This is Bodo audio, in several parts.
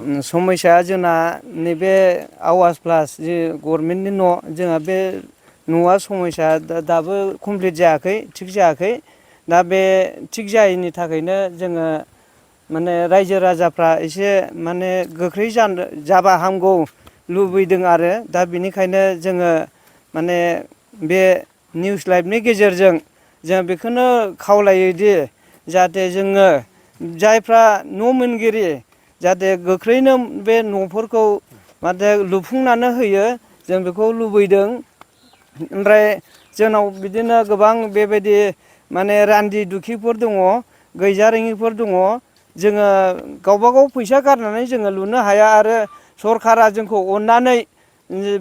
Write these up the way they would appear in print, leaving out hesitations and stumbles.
समस्या जोंना नैबे आवास प्लास जे गभर्नमेन्टनि न' जोंहा बे न'आ समस्या दाबो कमप्लिट जायाखै थिग जायाखै दा बे थिग जायैनि थाखायनो जोङो माने रायजो राजाफ्रा एसे माने गोख्रै जाबा हामगौ लुबैदों आरो दा बिनिखायनो जोङो माने बे निउस लाइभनि गेजेरजों जों बेखौनो खावलायोदि जाहाथे जोङो जायफ्रा न' मोनगिरि जाहाथे गोख्रैनो बे न'फोरखौ माथे लुफुंनानै होयो जों बेखौ लुबैदों। ओमफ्राय जोंनाव बिदिनो गोबां बेबायदि माने रान्दि दुखिफोर दङ गैजारोङिफोर दङ जोङो गावबा गाव फैसा गारनानै जोङो लुनो हाया आरो सरकारा जोंखौ अननानै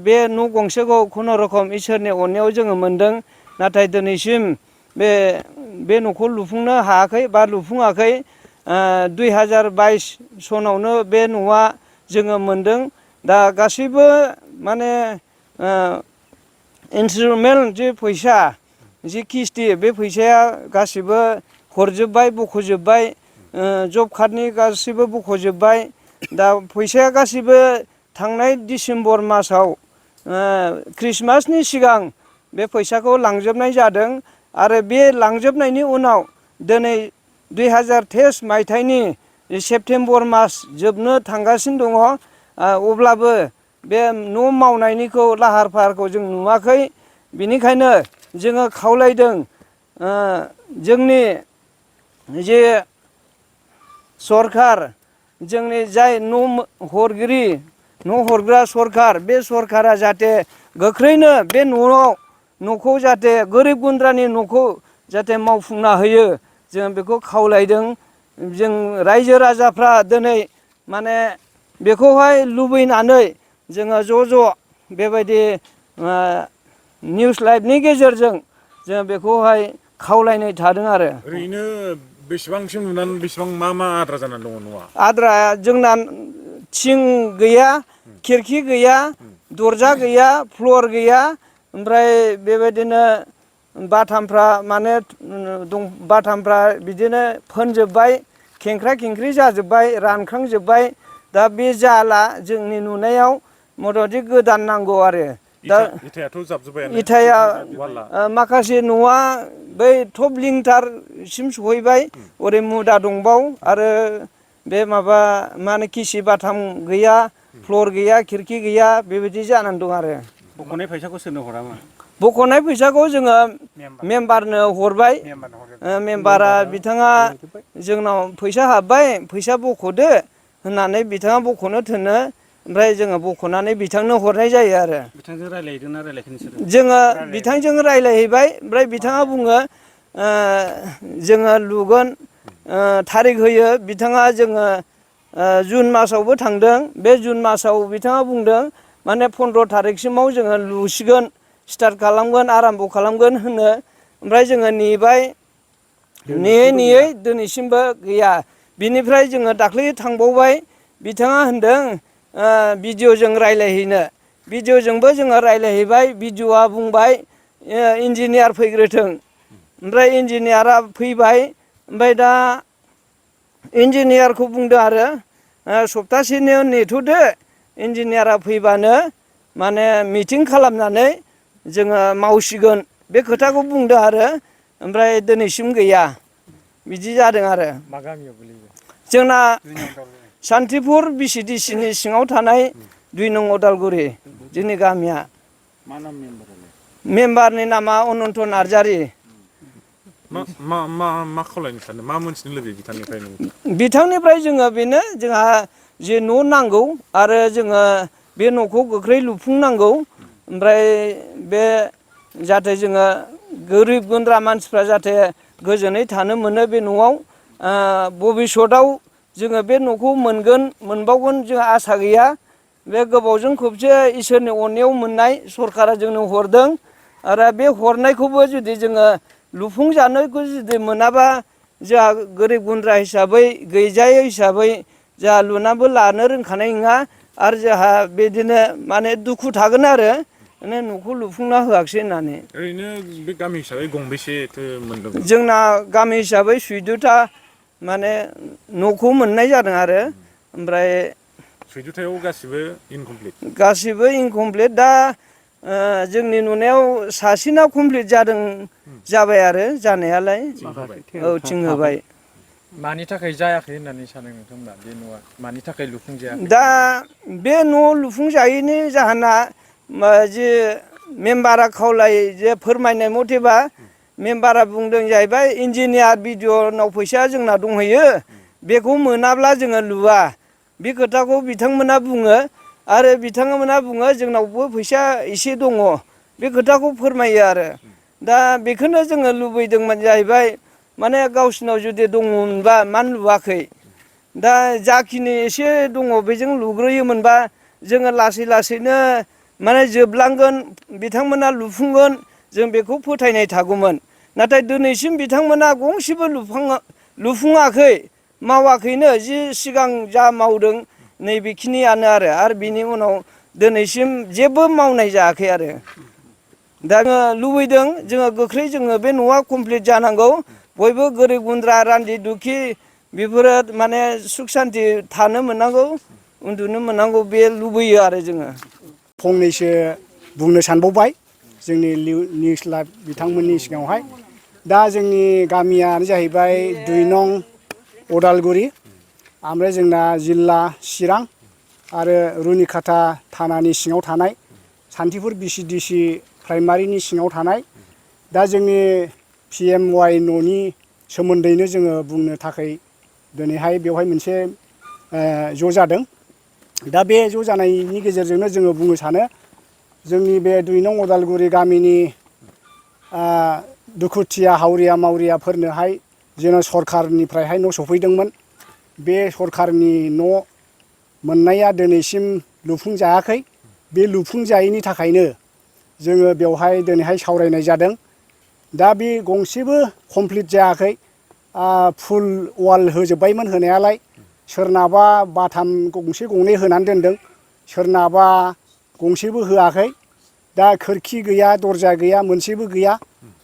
बे न' गंसेखौ खुनुरुखुम इसोरनि अननायाव जोङो मोनदों नाथाय दिनैसिम बे न'खौ लुफुंनो हायाखै बा लुफुङाखै 2022 सनावनो बे न'आ जोङो मोनदों दा गासैबो माने इन्सटलमेन्ट जे फैसा जि किस्ति बे फैसाया गासिबो हरजोब्बाय बख'जोब्बाय जब कार्डनि गासिबो बख'जोब्बाय दा फैसाया गासिबो थांनाय डिसेम्बर मासाव ख्रिस्टमासनि सिगां बे फैसाखौ लांजोबनाय जादों आरो बे लांजोबनायनि उनाव दिनै 2023 मायथाइनि सेप्तेम्बर मास जोबनो थांगासिनो दङ अब्लाबो बे न' मावनायनिखौ लाहार फाहारखौ जों नुवाखै बिनिखायनो जोङो खावलायदों जोंनि जे सरखार जोंनि जाय न' हरगिरि न' हरग्रा सरखार बे सरखारा जाहाथे गोख्रैनो बे न'खौ जाहाथे गोरिब गुन्द्रानि न'खौ जाहाथे मावफुंना होयो जों बेखौ खावलायदों जों रायजो राजाफ्रा दिनै माने बेखौहाय लुबैनानै जोङो ज' बेबायदि निउस लाइभनि गेजेरजों जों बेखौहाय खावलायनाय थादों आरो ओरैनो बेसेबांसिम नुनानै बेसेबां मा आद्रा जानानै दङ न'आ आद्रा जोंना थिं गैया खिरखि गैया दरजा गैया फ्लर गैया ओमफ्राय बेबायदिनो बाथामफ्रा माने बाथामफ्रा बिदिनो फोनजोब्बाय खेंख्रा खेंख्रि जाजोब्बाय रानखांजोब्बाय दा बे जाला जोंनि नुनायाव मथामथि गोदान नांगौ आरो दा इथायाथ' जाबजोब्बायानो इथाया माखासे न'आ बै टप लिंथारसिम सहैबाय ओरै मुदा दंबाव आरो बे माबा मा होनो किसि बाथाम गैया फ्लर गैया खिरखि गैया बेबायदि जानानै दं आरो बख'नाय फैसाखौ सोरनो हरामोन बख'नाय फैसाखौ जोङो मेम्बारनो हरबाय मेम्बारा बिथाङा जोंनाव फैसा हाबबाय फैसा बख'दो होननानै बिथाङा बख'नो थोनो ओमफ्राय जोङो बख'नानै बिथांनो हरनाय जायो आरो बिथांजों रायज्लायहैदोंना रायज्लायखै नोंसोरो जोङो बिथांजों रायज्लायहैबाय ओमफ्राय बिथाङा बुङो जोङो लुगोन थारिख होयो बिथाङा जोङो जुन मासावबो थांदों बे जुन मासाव बिथाङा बुंदों माने 15 थारिखसिमाव जोङो लुसिगोन स्टार्ट खालामगोन आराम्भ' खालामगोन होनो ओमफ्राय जोङो नेबाय नेयै दिनैसिमबो गैया बिनिफ्राय जोङो दाख्लै थांबावबाय बिथाङा होनदों भिडिअ'जों रायज्लायहैनो भिडिअ'जोंबो जोङो रायज्लायहैबाय भिडिअ'आ बुंबाय इन्जिनियार फैग्रोथों ओमफ्राय इन्जिनियारा फैबाय ओमफ्राय दा इन्जिनियारखौ बुंदों आरो सप्तासेनो नेथ'दो इन्जिनियारा फैबानो माने मिटिं खालामनानै जोङो मावसिगोन बे खोथाखौ बुंदों आरो ओमफ्राय दिनैसिम गैया बिदि जादों आरो मा गामियाव गोलैयो जोंना सान्थिपुर बिसिडिसिनि सिङाव थानाय 2 नं अदालगुरि जोंनि गामिया मा नाम मेम्बारालाय मेम्बारनि नामा अनन्त नार्जारि मा खावलायनो सानो मा मोनथिनो लुबैयो बिथांनिफ्राय बिथांनिफ्राय जोङो बेनो जोंहा जे न' नांगौ आरो जोङो बे न'खौ गोख्रै लुफुंनांगौ ओमफ्राय बे जाहाथे जोङो गोरिब गुन्द्रा मानसिफ्रा जाहाथे गोजोनै थानो मोनो बे न'आव भबिसतआव जोङो बे न'खौ मोनबावगोन जोंहा आसा गैया बे गोबावजों खबसे इसोरनि अननायाव मोननाय सरकारा जोंनो हरदों आरो बे हरनायखौबो जुदि जोङो लुफुंजानायखौ जुदि मोनाबा जोंहा गोरिब गुन्द्रा हिसाबै गैजायै हिसाबै जोंहा लुनाबो लानो रोंखानाय नङा आरो जोंहा बिदिनो माने दुखु थागोन आरो माने न'खौ लुफुंना होआखिसै होननानै ओरैनो बे गामि हिसाबै गंबेसेथो मोनदों जोंना गामि हिसाबै 14था माने न'खौ मोननाय जादों आरो ओमफ्राय सैजुथायाव गासिबो इनकमप्लिट गासिबो इनकमप्लिट दा जोंनि नुनायाव सासेना कमप्लिट जाबाय आरो जानायालाय औ थिं होबाय मानि थाखाय जायाखै होननानै सानो नोंथांमोना बे न'आ मानि थाखाय लुफुंजायाखै दा बे न' लुफुंजायैनि जाहोना जे मेम्बारा खावलाय जे फोरमायनाय मथेबा मेम्बारा बुंदों जाहैबाय इन्जिनियार बिडिअ'नाव फैसा जोंना दंहैयो बेखौ मोनाब्ला जोङो लुवा बे खोथाखौ बिथांमोना बुङो आरो बिथांमोना बुङो जोंनावबो फैसा एसे दङ बे खोथाखौ फोरमायो आरो दा बेखौनो जोङो लुबैदोंमोन जाहैबाय माने गावसिनाव जुदि दङमोनबा मानो लुवाखै दा जाखिनि एसे दङ बेजों लुग्रोयोमोनबा जोङो लासै लासैनो माने जोबलांगोन बिथांमोना लुफुंगोन जों बेखौ फोथायनाय थागौमोन नाथाय दिनैसिम बिथांमोना गंसेबो लुफुङाखै मावाखैनो जि सिगां जा मावदों नैबेखिनियानो आरो बिनि उनाव दिनैसिम जेबो मावनाय जायाखै आरो दा जोङो लुबैदों जोङो गोख्रै जोङो बे न'आ कमप्लिट जानांगौ बयबो गोरिब गुन्द्रा रान्दि दुखि बेफोरो माने सुख सान्ति थानो मोननांगौ उन्दुनो मोननांगौ बे लुबैयो आरो जोङो फंनैसो बुंनो सानबावबाय जोंनि निउस लाइभ बिथांमोननि सिगाङावहाय दा जोंनि गामियानो जाहैबाय 2 नं अदालगुरि ओमफ्राय जोंना जिल्ला चिरां आरो रुनिखाथा थानानि सिङाव थानाय सान्थिफुर BCDC प्राइमारिनि सिङाव थानाय दा जोंनि PMY न'नि सोमोन्दैनो जोङो बुंनो थाखाय दिनैहाय बेवहाय मोनसे ज' जादों दा बे ज' जानायनि गेजेरजोंनो जोङो बुंनो सानो जोंनि बे 2 नं अदालगुरि गामिनि दुखुथिया हावरिया मावरियाफोरनोहाय जेन' सरखारनिफ्रायहाय न' सफैदोंमोन बे सरखारनि न' मोननाया दिनैसिम लुफुंजायाखै बे लुफुंजायैनि थाखायनो जोङो बेवहाय दिनैहाय सावरायनाय जादों दा बे गंसेबो कमप्लिट जायाखै फुल वाल होजोब्बायमोन होनायालाय सोरनाबा बाथाम गंसे गंनै होनानै दोनदों सोरनाबा गंसेबो होआखै दा खोरखि गैया दरजा गैया मोनसेबो गैया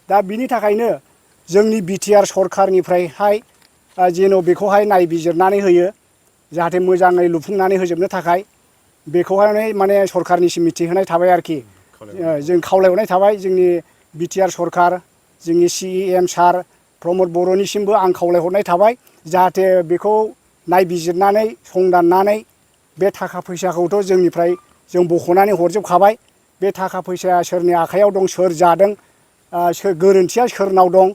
दा बिनि थाखायनो जोंनि BTR सरखारनिफ्रायहाय जेन' बेखौहाय नायबिजिरनानै होयो जाहाथे मोजाङै लुफुंनानै होजोबनो थाखाय बेखौहाय माने सरखारनिसिम मिथिहोनाय थाबाय आरोखि जों खावलायहरनाय थाबाय जोंनि BTR सरखार जोंनि CEM सार प्रमद बर'निसिमबो आं खावलायहरनाय थाबाय जाहाथे बेखौ नायबिजिरनानै संदाननानै बे थाखा फैसाखौथ' जोंनिफ्राय जों बख'नानै हरजोबखाबाय बे थाखा फैसाया सोरनि आखायाव दं सोर जादों गोरोन्थिया सोरनाव दं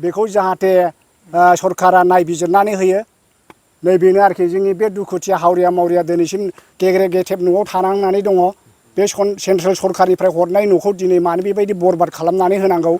बेखौ जाहाथे सरखारा नायबिजिरनानै होयो नैबेनो आरोखि जोंनि बे दुखुथिया हावरिया मावरिया दिनैसिम गेग्रे गेथेब न'आव थानांनानै दङ बे सेन्ट्रेल सरखारनिफ्राय हरनाय न'खौ दिनै मानो बेबायदि बरबाद खालामनानै होनांगौ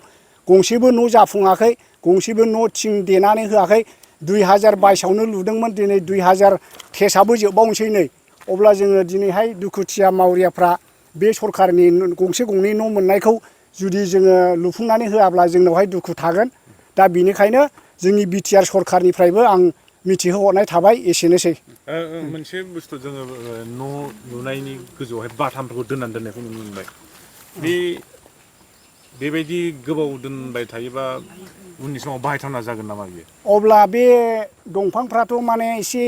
गंसेबो न' जाफुङाखै गंसेबो न' थिं देनानै होआखै 2022आवनो लुदोंमोन दिनै 2023आबो जोबबावनोसै नै अब्ला जोङो दिनैहाय दुखुथिया मावरियाफ्रा बे सरखारनि गंसे गंनै न' मोननायखौ जुदि जोङो लुफुंनानै होआब्ला जोंनावहाय दुखु थागोन दा बिनिखायनो जोंनि BTR सरखारनिफ्रायबो आं मिथिहोहरनाय थाबाय एसेनोसै मोनसे बुस्थु जोङो न' लुनायनि गोजौआवहाय बाथामफोरखौ दोननायखौ नुनो मोनबाय बेबायदि गोबाव दोनबाय थायोबा उननि समाव बाहायथावना जागोन नामा बियो अब्ला बे दंफांफ्राथ' माने एसे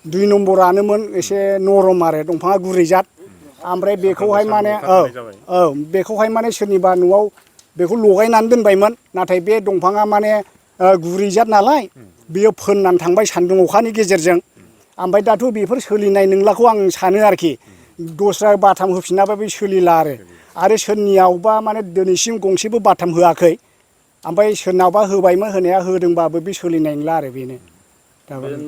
2 नम्बरानोमोन एसे नरम आरो दंफाङा गुरै जात ओमफ्राय बेखौहाय माने बेखौहाय माने सोरनिबा न'आव बेखौ लगायनानै दोनबायमोन नाथाय बे दंफाङा माने गुरै जात नालाय बेयो फोननानै थांबाय सान्दुं अखानि गेजेरजों ओमफ्राय दाथ' बेफोर सोलिनाय नंलाखौ आं सानो आरोखि दस्रा बाथाम होफिनाबा बे सोलिला आरो सोरनियावबा माने दिनैसिम गंसेबो बाथाम होआखै ओमफ्राय सोरनावबा होबायमोन होनाया होदोंबाबो बे सोलिनाय नंला आरो बेनो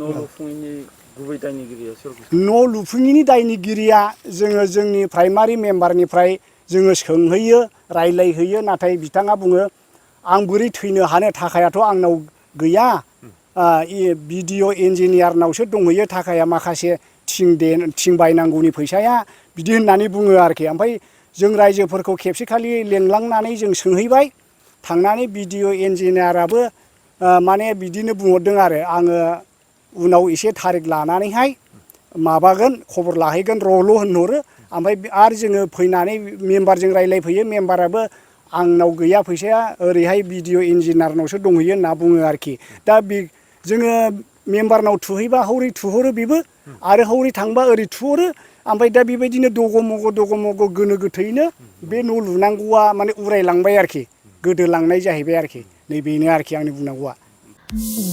न' लुफुङैनि गुबै दायनिगिरिया सोर न' लुफुङैनि दायनिगिरिया जोङो जोंनि प्राइमारि मेम्बारनिफ्राय जोङो सोंहैयो रायलायहैयो नाथाय बिथाङा बुङो आं बोरै थैनो हानो थाखायाथ' आंनाव गैया BDO इन्जिनियारनावसो दंहैयो थाखाया माखासे थिं बायनांगौनि फैसाया बिदि होननानै बुङो आरोखि ओमफ्राय जों रायजोफोरखौ खेबसेखालि लेंलांनानै जों सोंहैबाय थांनानै BDO इन्जिनियाराबो माने बिदिनो बुंहरदों आरो आङो उनाव एसे थारिख लानानैहाय माबागोन खबर लाहैगोन र'ल' होनहरो ओमफ्राय आरो जोङो फैनानै मेम्बारजों रायलायफैयो मेम्बाराबो आंनाव गैया फैसाया ओरैहाय BDO इन्जिनियारनावसो दंहैयो होनना बुङो आरोखि दा जोङो मेम्बारनाव थुहैबा हौरै थुहरो बेबो आरो हौरै थांबा ओरै थुहरो ओमफ्राय दा बेबायदिनो दग' मग' गोनो गोथैनो बे न' लुनांगौआ माने उरायलांबाय आरोखि गोदोलांनाय जाहैबाय आरोखि नैबेनो आरोखि आंनि बुंनांगौआ।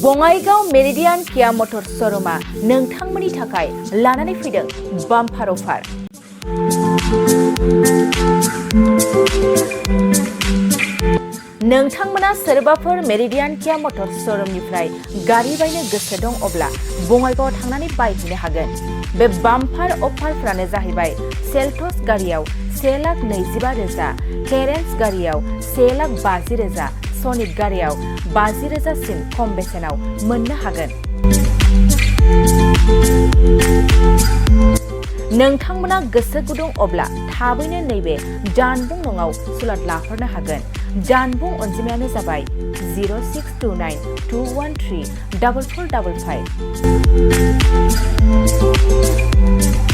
बङाइगाव मेरिडियान किया मटर श'रुमा नोंथांमोननि थाखाय लानानै फैदों बाम्पार अफार। नोंथांमोना सोरबाफोर मेरिडियान किया मटर श'रुमनिफ्राय गारि बायनो गोसो दं अब्ला बङाइगावआव थांनानै बायहैनो हागोन। बे बाम्पार अफारफ्रानो जाहैबाय सेल्टस गारियाव 1,25,000, केरेन्स गारियाव 1,50,000, सनिक गारियाव 50,000सिम खम बेसेनाव मोननो हागोन। नोंथांमोना गोसो गुदुं अब्ला थाबैनो नैबे जानबुं नङाव सुलाद लाहरनो हागोन। जानबुं अनजिमायानो जाबाय 0629 213 4455।